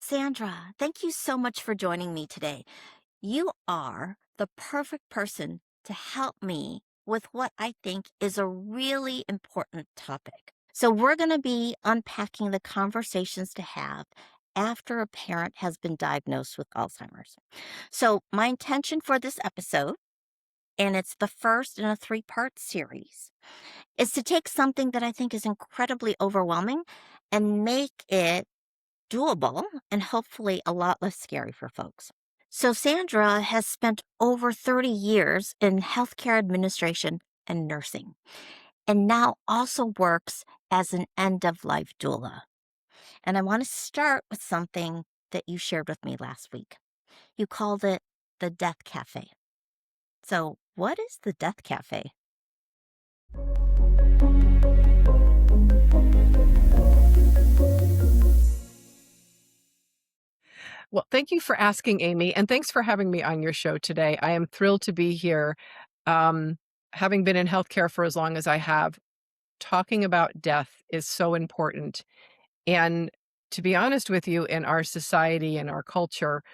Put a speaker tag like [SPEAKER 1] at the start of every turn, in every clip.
[SPEAKER 1] Sandra, thank you so much for joining me today. You are the perfect person to help me with what I think is a really important topic. So, we're going to be unpacking the conversations to have after a parent has been diagnosed with Alzheimer's. So, my intention for this episode, and it's the first in a three-part series, is to take something that I think is incredibly overwhelming and make it doable and hopefully a lot less scary for folks. So, Sandra has spent over 30 years in healthcare administration and nursing, and now also works as an end of life doula. And I want to start with something that you shared with me last week. You called it the Death Cafe. So, what is the Death Cafe?
[SPEAKER 2] Well, thank you for asking, Amy, and thanks for having me on your show today. I am thrilled to be here. Um, Having been in healthcare for as long as I have, talking about death is so important. And to be honest with you, in our society and our culture,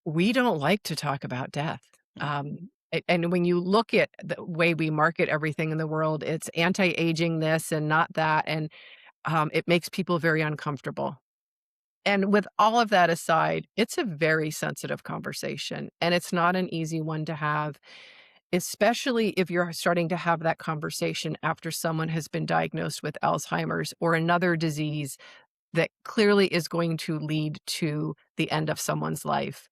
[SPEAKER 2] we don't like to talk about death.
[SPEAKER 1] Mm.
[SPEAKER 2] And when you look at the way we market everything in the world, it's anti-aging this and not that, and it makes people very uncomfortable. And with all of that aside, it's a very sensitive conversation, and it's not an easy one to have, especially if you're starting to have that conversation after someone has been diagnosed with Alzheimer's or another disease that clearly is going to lead to the end of someone's life.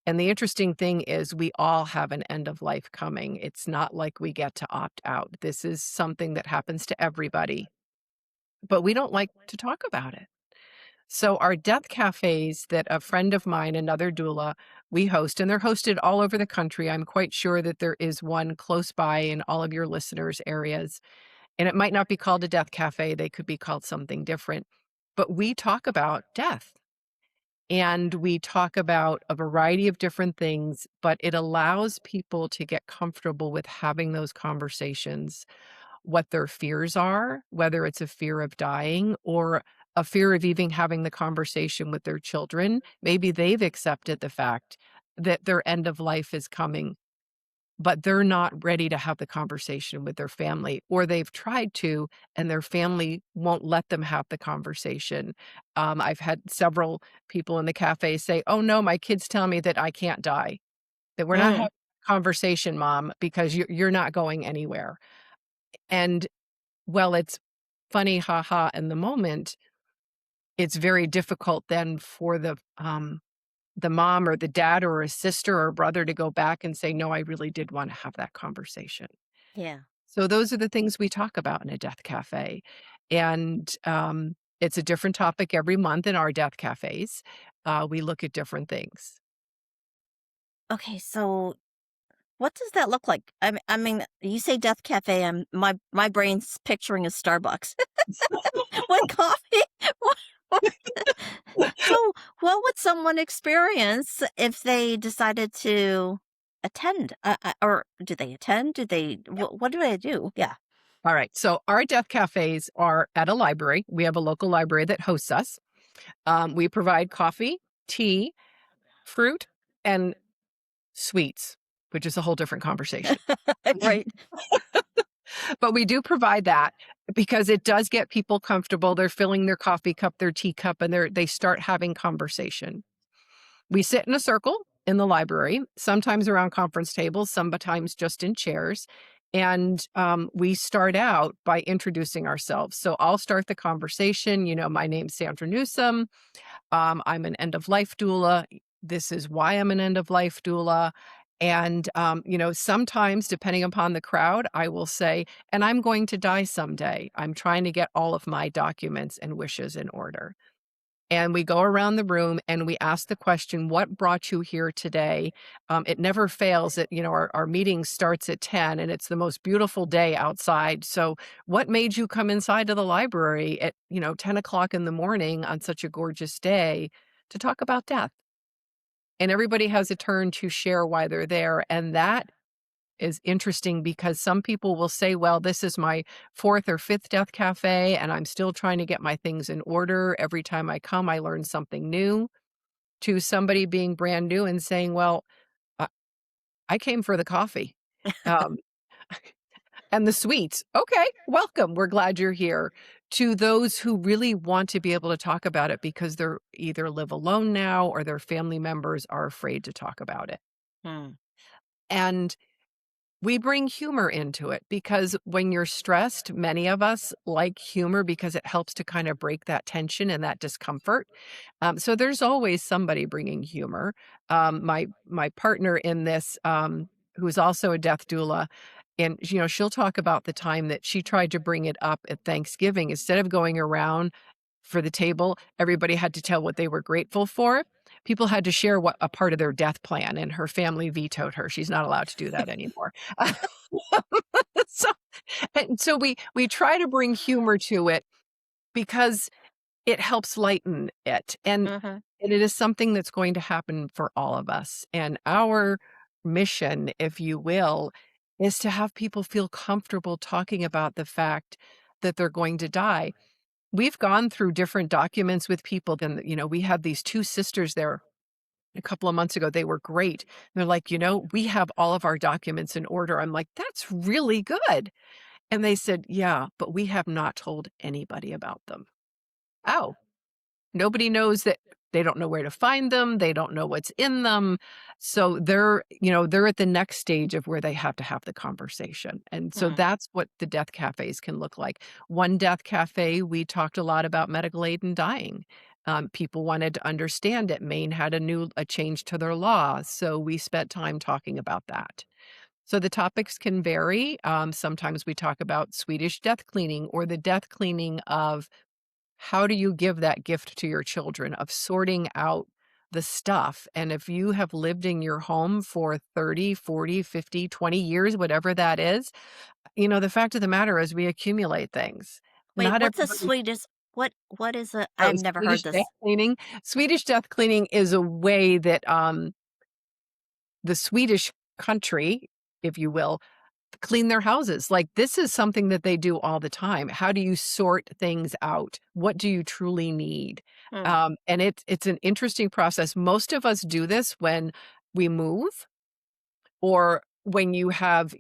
[SPEAKER 2] And the interesting thing is we all have an end of life coming. It's not like we get to opt out. This is something that happens to everybody, but we don't like to talk about it. So our death cafes that a friend of mine, another doula, we host, and they're hosted all over the country. I'm quite sure that there is one close by in all of your listeners' areas. And it might not be called a death cafe, they could be called something different. But we talk about death and we talk about a variety of different things, but it allows people to get comfortable with having those conversations, what their fears are, whether it's a fear of dying or a fear of even having the conversation with their children. Maybe they've accepted the fact that their end of life is coming, but they're not ready to have the conversation with their family, or they've tried to, and their family won't let them have the conversation. I've had several people in the cafe say, "Oh no, my kids tell me that I can't die, that we're not having
[SPEAKER 1] Mm.
[SPEAKER 2] a conversation, mom, because you're not going anywhere." And well, it's funny, haha, in the moment. It's very difficult then for the mom or the dad or a sister or brother to go back and say, "No, I really did wanna have that conversation."
[SPEAKER 1] Yeah.
[SPEAKER 2] So those are the things we talk about in a death cafe, and, it's a different topic every month in our death cafes. We look at different things.
[SPEAKER 1] Okay, so what does that look like? I mean, you say Death Cafe, my brain's picturing a Starbucks with coffee. What what so, what would someone experience if they decided to attend? Or do they attend? Do they what do they do? Yeah.
[SPEAKER 2] Alright, so our death cafes are at a library. We have a local library that hosts us. We provide coffee, tea, fruit, and sweets, which is a whole different conversation.
[SPEAKER 1] Right.
[SPEAKER 2] But we do provide that because it does get people comfortable. They're filling their coffee cup, their tea cup, and they start having conversation. We sit in a circle in the library, sometimes around conference tables, sometimes just in chairs. And we start out by introducing ourselves. So I'll start the conversation. My name's Sandra Newsome. I'm an end of life doula. This is why I'm an end of life doula. And, sometimes, depending upon the crowd, I will say, and I'm going to die someday. I'm trying to get all of my documents and wishes in order. And we go around the room and we ask the question, what brought you here today? It never fails that, our meeting starts at 10 and it's the most beautiful day outside. So what made you come inside to the library at, 10 o'clock in the morning on such a gorgeous day to talk about death? And everybody has a turn to share why they're there. And that is interesting because some people will say, well, this is my fourth or fifth death cafe, and I'm still trying to get my things in order. Every time I come, I learn something new. To somebody being brand new and saying, well, I, I came for the coffee. Um, and the sweets. Okay, welcome. We're glad you're here. To those who really want to be able to talk about it because they're either live alone now or their family members are afraid to talk about it.
[SPEAKER 1] Mm,
[SPEAKER 2] And we bring humor into it because when you're stressed, many of us like humor because it helps to kind of break that tension and that discomfort. So there's always somebody bringing humor. My partner in this, who is also a death doula, and she'll talk about the time that she tried to bring it up at Thanksgiving instead of going around for the table. Everybody had to tell what they were grateful for. People had to share what a part of their death plan, and her family vetoed her. She's not allowed to do that anymore. so, so we try to bring humor to it because it helps lighten it,
[SPEAKER 1] mhm,
[SPEAKER 2] and it is something that's going to happen for all of us, and our mission, if you will, is to have people feel comfortable talking about the fact that they're going to die. We've gone through different documents with people, and, we had these 2 sisters there a couple of months ago. They were great. They're like, "We have all of our documents in order." I'm like, "That's really good." And they said, "Yeah, but we have not told anybody about them." Oh, nobody knows that. They don't know where to find them. They don't know what's in them. So they're at the next stage of where they have to have the conversation. And so
[SPEAKER 1] mm,
[SPEAKER 2] that's what the death cafes can look like. One death cafe, we talked a lot about medical aid in dying. People wanted to understand it. Maine had a change to their law. So we spent time talking about that. So the topics can vary. Sometimes we talk about Swedish death cleaning or the death cleaning of how do you give that gift to your children of sorting out the stuff? And if you have lived in your home for 30, 40, 50, 20 years, whatever that is, the fact of the matter is we accumulate things.
[SPEAKER 1] wait,
[SPEAKER 2] Not
[SPEAKER 1] what's a
[SPEAKER 2] everybody.
[SPEAKER 1] Swedish what is it?
[SPEAKER 2] Oh,
[SPEAKER 1] I've never heard
[SPEAKER 2] Swedish death
[SPEAKER 1] this.
[SPEAKER 2] cleaning. Swedish death cleaning is a way that the Swedish country, if you will, clean their houses. Like, this is something that they do all the time. How do you sort things out? What do you truly need?
[SPEAKER 1] Mm,
[SPEAKER 2] And it's an interesting process. Most of us do this when we move or when you have,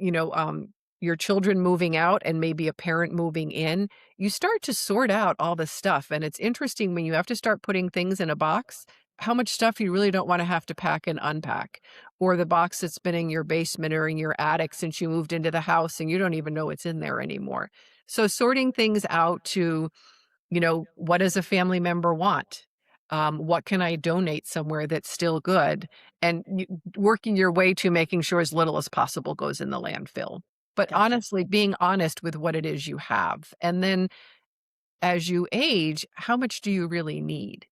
[SPEAKER 2] your children moving out and maybe a parent moving in. You start to sort out all the stuff. And it's interesting when you have to start putting things in a box, how much stuff you really don't want to have to pack and unpack, or the box that's been in your basement or in your attic since you moved into the house and you don't even know it's in there anymore. So sorting things out to, what does a family member want? What can I donate somewhere that's still good? And working your way to making sure as little as possible goes in the landfill. But
[SPEAKER 1] gotcha.
[SPEAKER 2] honestly, being honest with what it is you have. And then as you age, how much do you really need?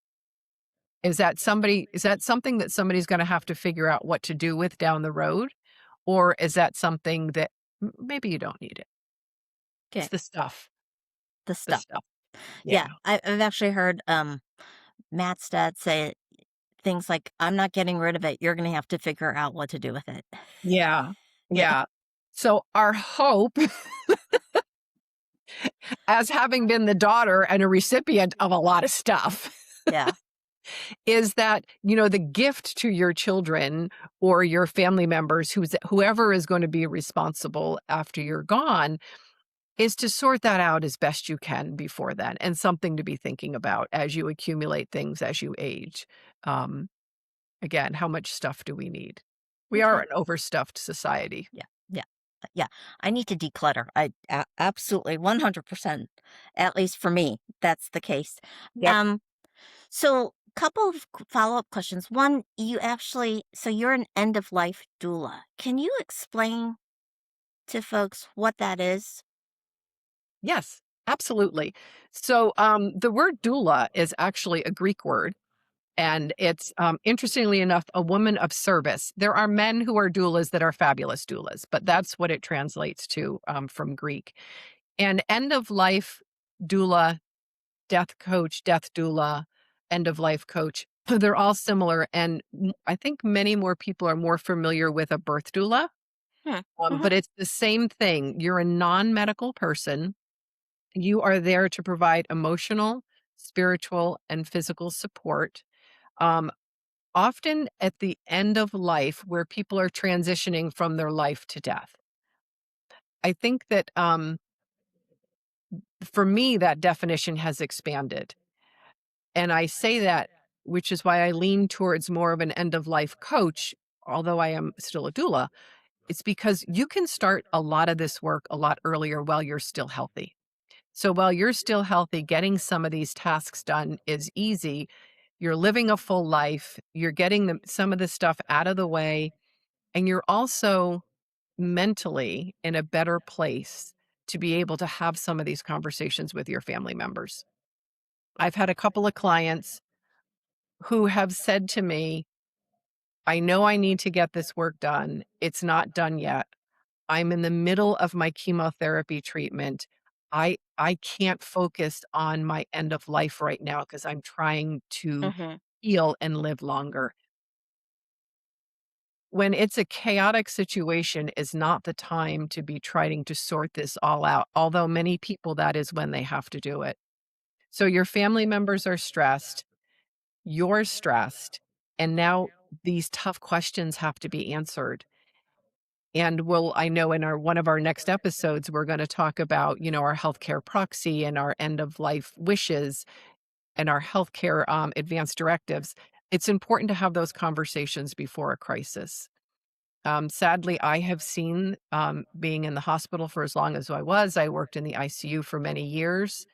[SPEAKER 2] Is that something that somebody's gonna have to figure out what to do with down the road? Or is that something that maybe you don't need it? It's
[SPEAKER 1] Okay,
[SPEAKER 2] the stuff,
[SPEAKER 1] the
[SPEAKER 2] the
[SPEAKER 1] stuff.
[SPEAKER 2] stuff.
[SPEAKER 1] Yeah,
[SPEAKER 2] Yeah.
[SPEAKER 1] I've actually heard, Matt's dad say things like, "I'm not getting rid of it, you're gonna have to figure out what to do with it."
[SPEAKER 2] Yeah.
[SPEAKER 1] Yeah,
[SPEAKER 2] Yeah. So our hope, as having been the daughter and a recipient of a lot of stuff,
[SPEAKER 1] yeah,
[SPEAKER 2] is that, the gift to your children or your family members, whoever is going to be responsible after you're gone, is to sort that out as best you can before then, and something to be thinking about as you accumulate things as you age. Um, Again, how much stuff do we need? We are
[SPEAKER 1] okay.
[SPEAKER 2] an overstuffed society.
[SPEAKER 1] Yeah, yeah, yeah. I need to declutter. Absolutely 100%, at least for me, that's the case.
[SPEAKER 2] Yep.
[SPEAKER 1] Um, so couple of follow-up questions. One, so you're an end-of-life doula. Can you explain to folks what that is?
[SPEAKER 2] Yes, absolutely. So, the word doula is actually a Greek word, and it's, interestingly enough, a woman of service. There are men who are doulas that are fabulous doulas, but that's what it translates to, from Greek. And end of life doula, death coach, death doula, end of life coach, they're all similar. And I think many more people are more familiar with a birth doula.
[SPEAKER 1] Hmm. Mhm.
[SPEAKER 2] But it's the same thing. You're a non-medical person. You are there to provide emotional, spiritual, and physical support. Um, Often at the end of life where people are transitioning from their life to death. I think that for me, that definition has expanded. And I say that, which is why I lean towards more of an end of life coach, although I am still a doula. It's because you can start a lot of this work a lot earlier while you're still healthy. So while you're still healthy, getting some of these tasks done is easy. You're living a full life, you're getting some of this stuff out of the way, and you're also mentally in a better place to be able to have some of these conversations with your family members. I've had a couple of clients who have said to me, I know I need to get this work done. It's not done yet. I'm in the middle of my chemotherapy treatment. I can't focus on my end of life right now because I'm trying to
[SPEAKER 1] Mhm.
[SPEAKER 2] heal and live longer. When it's a chaotic situation is not the time to be trying to sort this all out, although many people, that is when they have to do it. So your family members are stressed, you're stressed, and now these tough questions have to be answered. And I know in our one of our next episodes, we're gonna talk about, our healthcare proxy and our end of life wishes and our healthcare, advanced directives. It's important to have those conversations before a crisis. Sadly, I have seen, being in the hospital for as long as I worked in the ICU for many years.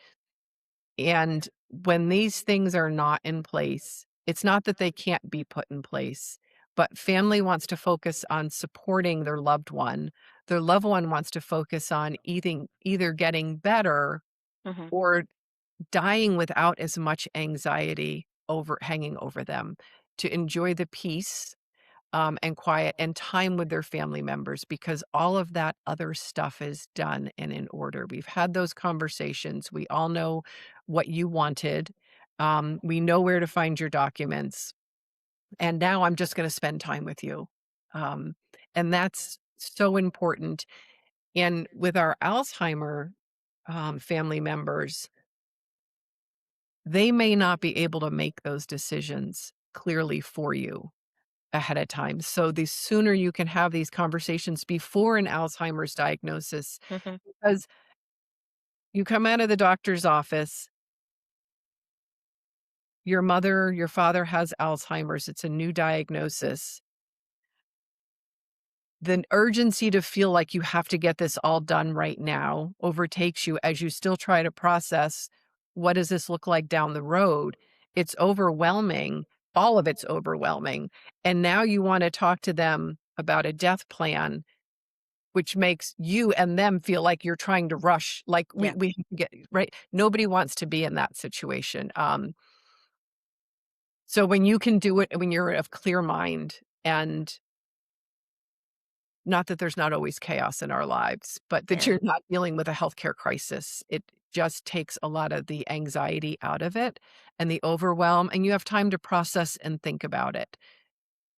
[SPEAKER 2] And when these things are not in place, it's not that they can't be put in place, but family wants to focus on supporting their loved one. Their loved one wants to focus on either getting better
[SPEAKER 1] Mhm.
[SPEAKER 2] or dying without as much anxiety hanging over them, to enjoy the peace and quiet and time with their family members because all of that other stuff is done and in order. We've had those conversations. We all know what you wanted. We know where to find your documents. And now I'm just going to spend time with you. Um, and that's so important. And with our Alzheimer family members, they may not be able to make those decisions clearly for you ahead of time. So the sooner you can have these conversations before an Alzheimer's diagnosis,
[SPEAKER 1] Mhm.
[SPEAKER 2] because you come out of the doctor's office, your father has Alzheimer's, it's a new diagnosis. The urgency to feel like you have to get this all done right now overtakes you as you still try to process, what does this look like down the road? It's overwhelming. All of it's overwhelming. And now you want to talk to them about a death plan, which makes you and them feel like you're trying to rush, like
[SPEAKER 1] Yeah.
[SPEAKER 2] we get right? Nobody wants to be in that situation. So when you can do it when you're of clear mind, and not that there's not always chaos in our lives, but that
[SPEAKER 1] Yeah.
[SPEAKER 2] you're not dealing with a healthcare crisis, it just takes a lot of the anxiety out of it and the overwhelm, and you have time to process and think about it,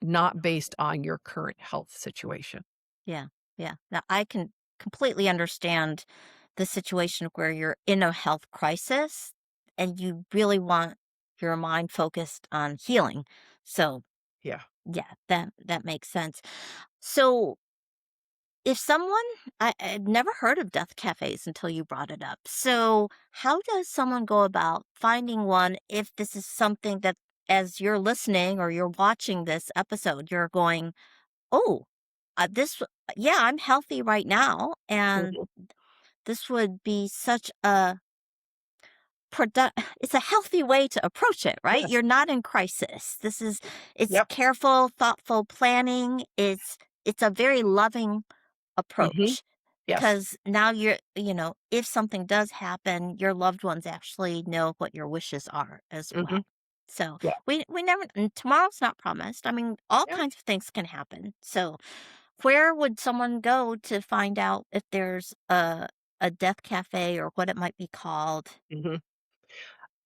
[SPEAKER 2] not based on your current health situation.
[SPEAKER 1] Yeah. Yeah. Now I can completely understand the situation where you're in a health crisis and you really want your mind focused on healing. So,
[SPEAKER 2] Yeah.
[SPEAKER 1] yeah, that makes sense. So, if someone I'd never heard of death cafes until you brought it up. So, how does someone go about finding one if this is something that as you're listening or you're watching this episode, you're going, "Oh, yeah, I'm healthy right now, and
[SPEAKER 2] Mhm.
[SPEAKER 1] this would be such a it's a healthy way to approach it, right?
[SPEAKER 2] Yes.
[SPEAKER 1] You're not in crisis. It's
[SPEAKER 2] Yep.
[SPEAKER 1] careful, thoughtful planning. It's a very loving
[SPEAKER 2] Mhm.
[SPEAKER 1] approach
[SPEAKER 2] Yes.
[SPEAKER 1] because now if something does happen, your loved ones actually know what your wishes are as
[SPEAKER 2] Mhm.
[SPEAKER 1] well. So
[SPEAKER 2] Yeah.
[SPEAKER 1] we never, and tomorrow's not promised. I mean, all
[SPEAKER 2] Yeah.
[SPEAKER 1] kinds of things can happen. So where would someone go to find out if there's a death cafe or what it might be called?
[SPEAKER 2] Mhm.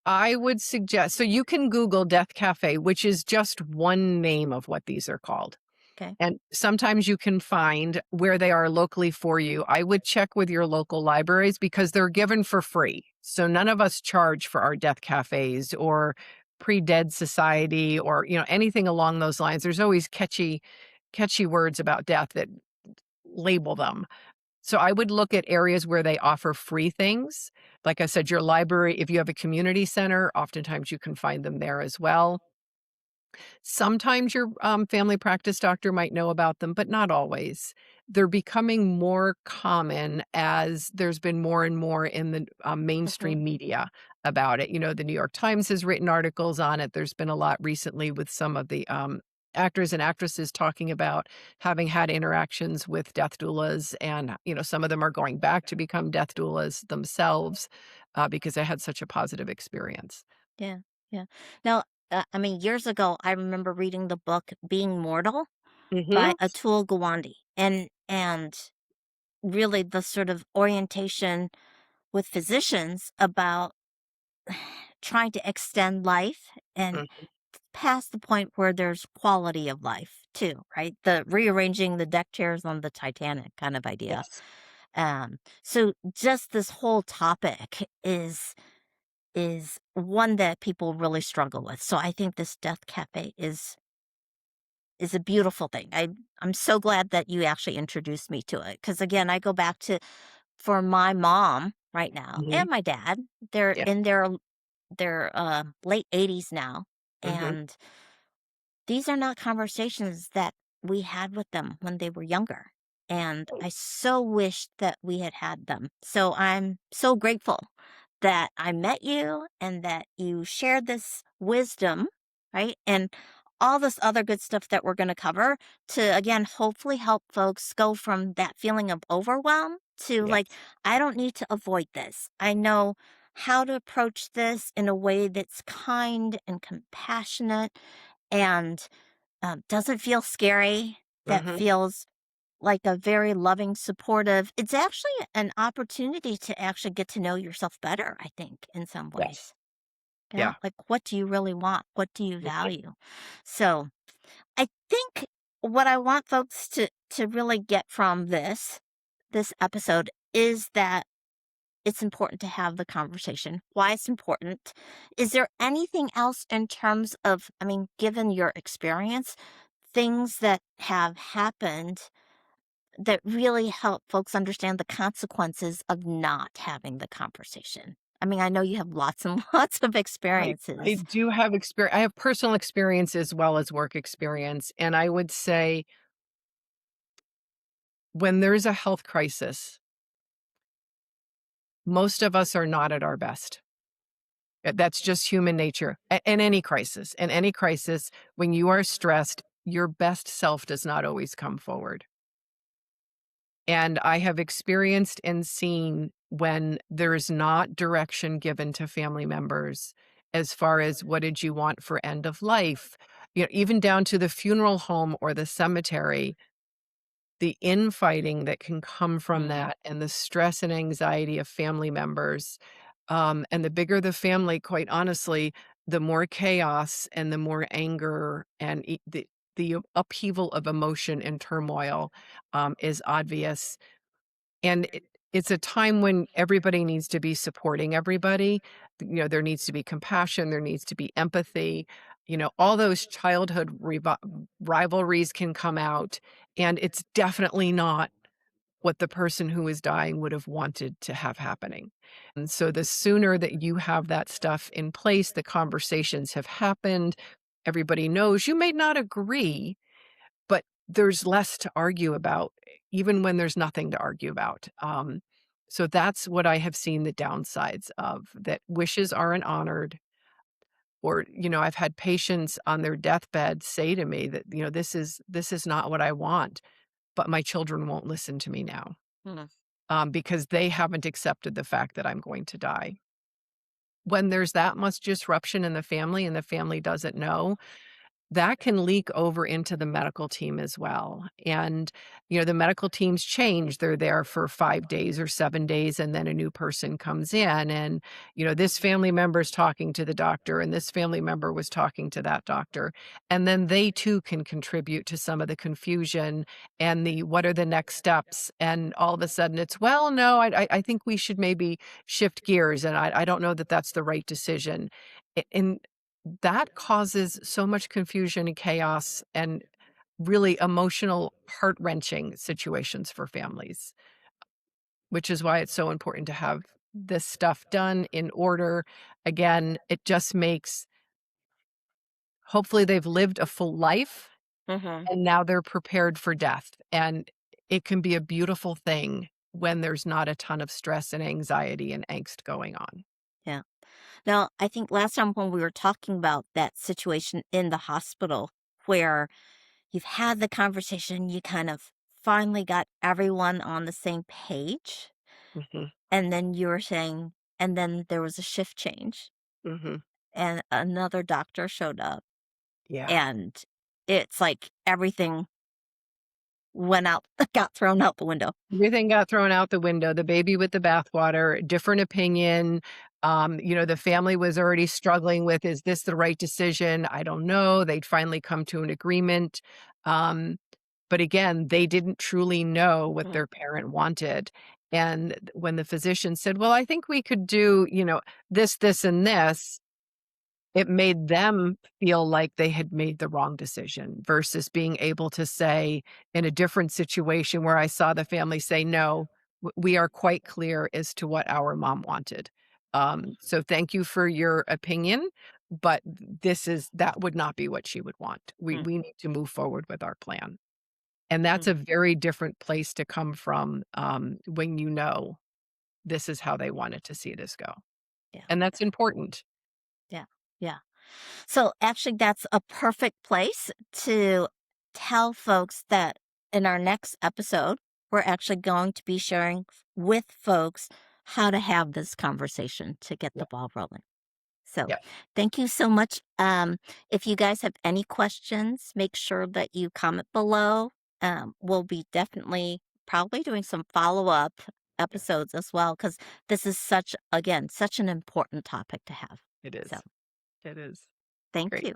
[SPEAKER 2] I would suggest, so you can Google Death Cafe, which is just one name of what these are called.
[SPEAKER 1] Okay.
[SPEAKER 2] And sometimes you can find where they are locally for you. I would check with your local libraries because they're given for free. So none of us charge for our death cafes or pre-dead society or, anything along those lines. There's always catchy words about death that label them. So I would look at areas where they offer free things. Like I said, your library, if you have a community center, oftentimes you can find them there as well. Sometimes your family practice doctor might know about them, but not always. They're becoming more common as there's been more and more in the
[SPEAKER 1] Mhm.
[SPEAKER 2] mainstream media about it. The New York Times has written articles on it. There's been a lot recently with some of the actors and actresses talking about having had interactions with death doulas. And, some of them are going back to become death doulas themselves because they had such a positive experience.
[SPEAKER 1] Yeah. Yeah. Now, I mean, years ago, I remember reading the book Being Mortal by
[SPEAKER 2] Hmm.
[SPEAKER 1] Atul Gawande, and really the sort of orientation with physicians about trying to extend life and past the point where there's quality of life too, right? The rearranging the deck chairs on the Titanic kind of idea.
[SPEAKER 2] Yes.
[SPEAKER 1] So just this whole topic is one that people really struggle with. So I think this death cafe is a beautiful thing. I'm so glad that you actually introduced me to it because again, I go back to for my mom right now
[SPEAKER 2] Hmm.
[SPEAKER 1] and my dad. They're
[SPEAKER 2] Yeah.
[SPEAKER 1] in their late 80s now,
[SPEAKER 2] Hmm.
[SPEAKER 1] and these are not conversations that we had with them when they were younger, and I so wish that we had had them. So I'm so grateful that I met you and that you shared this wisdom, right? And all this other good stuff that we're going to cover to, again, hopefully help folks go from that feeling of overwhelm to like,
[SPEAKER 2] Yes.
[SPEAKER 1] I don't need to avoid this. I know how to approach this in a way that's kind and compassionate and doesn't feel scary, that
[SPEAKER 2] Mhm.
[SPEAKER 1] feels like a very loving, supportive it's actually an opportunity to actually get to know yourself better, I think, in some
[SPEAKER 2] Yes.
[SPEAKER 1] ways. Yeah,
[SPEAKER 2] Yeah.
[SPEAKER 1] like, what do you really want? What do you
[SPEAKER 2] Mhm.
[SPEAKER 1] value? So, I think what I want folks to really get from this episode is that it's important to have the conversation. Why it's important. Is there anything else in terms of, I mean, given your experience, things that have happened that really help folks understand the consequences of not having the conversation? I mean, I know you have lots and lots of
[SPEAKER 2] I
[SPEAKER 1] experiences.
[SPEAKER 2] do have experience. I have personal experience as well as work experience, and I would say when there's a health crisis, most of us are not at our best. That's just human nature. In any crisis, when you are stressed, your best self does not always come forward. And I have experienced and seen when there's not direction given to family members as far as what did you want for end of life, even down to the funeral home or the cemetery, the infighting that can come from
[SPEAKER 1] Mm,
[SPEAKER 2] that and the stress and anxiety of family members. And the bigger the family, quite honestly, the more chaos and the more anger and the upheaval of emotion and turmoil is obvious, and it's a time when everybody needs to be supporting everybody. There needs to be compassion, there needs to be empathy. All those childhood rivalries can come out, and it's definitely not what the person who is dying would have wanted to have happening. And so the sooner that you have that stuff in place, the conversations have happened, everybody knows you may not agree, but there's less to argue about, even when there's nothing to argue about. So that's what I have seen the downsides of, that wishes aren't honored. Or, I've had patients on their deathbed say to me that, this is not what I want, but my children won't listen to me now
[SPEAKER 1] mm,
[SPEAKER 2] because they haven't accepted the fact that I'm going to die. When there's that much disruption in the family and the family doesn't know, that can leak over into the medical team as well. And, the medical teams change. They're there for 5 days or 7 days, and then a new person comes in. And, this family member is talking to the doctor, and this family member was talking to that doctor. And then they too can contribute to some of the confusion and the what are the next steps. And all of a sudden it's, well, no, I think we should maybe shift gears. And I don't know that that's the right decision. And that causes so much confusion and chaos and really emotional, heart-wrenching situations for families, which is why it's so important to have this stuff done in order. Again, it just makes hopefully they've lived a full life
[SPEAKER 1] Mhm.
[SPEAKER 2] and now they're prepared for death, and it can be a beautiful thing when there's not a ton of stress and anxiety and angst going on.
[SPEAKER 1] Yeah. Now, I think last time when we were talking about that situation in the hospital where you've had the conversation, you kind of finally got everyone on the same page,
[SPEAKER 2] Mhm,
[SPEAKER 1] and then you were saying and then there was a shift change,
[SPEAKER 2] mhm.
[SPEAKER 1] and another doctor showed up,
[SPEAKER 2] Yeah.
[SPEAKER 1] and it's like everything went out got thrown out the window.
[SPEAKER 2] Everything got thrown out the window, the baby with the bathwater, different opinion. The family was already struggling with, is this the right decision? I don't know. They'd finally come to an agreement. Um, but again, they didn't truly know what
[SPEAKER 1] Mm,
[SPEAKER 2] their parent wanted. And when the physician said, well, I think we could do, this, and this, it made them feel like they had made the wrong decision versus being able to say in a different situation where I saw the family say, "No, we are quite clear as to what our mom wanted. So thank you for your opinion, but that would not be what she would want. We
[SPEAKER 1] mm,
[SPEAKER 2] we need to move forward with our plan." And that's
[SPEAKER 1] mm,
[SPEAKER 2] a very different place to come from, when this is how they wanted to see this go.
[SPEAKER 1] yeah,
[SPEAKER 2] And that's important.
[SPEAKER 1] yeah, yeah. So actually, that's a perfect place to tell folks that in our next episode, we're actually going to be sharing with folks how to have this conversation to get
[SPEAKER 2] Yeah,
[SPEAKER 1] the ball rolling. So
[SPEAKER 2] yeah,
[SPEAKER 1] thank you so much. If you guys have any questions, make sure that you comment below. We'll be definitely probably doing some follow up
[SPEAKER 2] yeah.
[SPEAKER 1] episodes as well because this is again, such an important topic to have.
[SPEAKER 2] It
[SPEAKER 1] So
[SPEAKER 2] is. It is.
[SPEAKER 1] thank
[SPEAKER 2] Great.
[SPEAKER 1] you.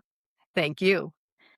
[SPEAKER 2] Thank you.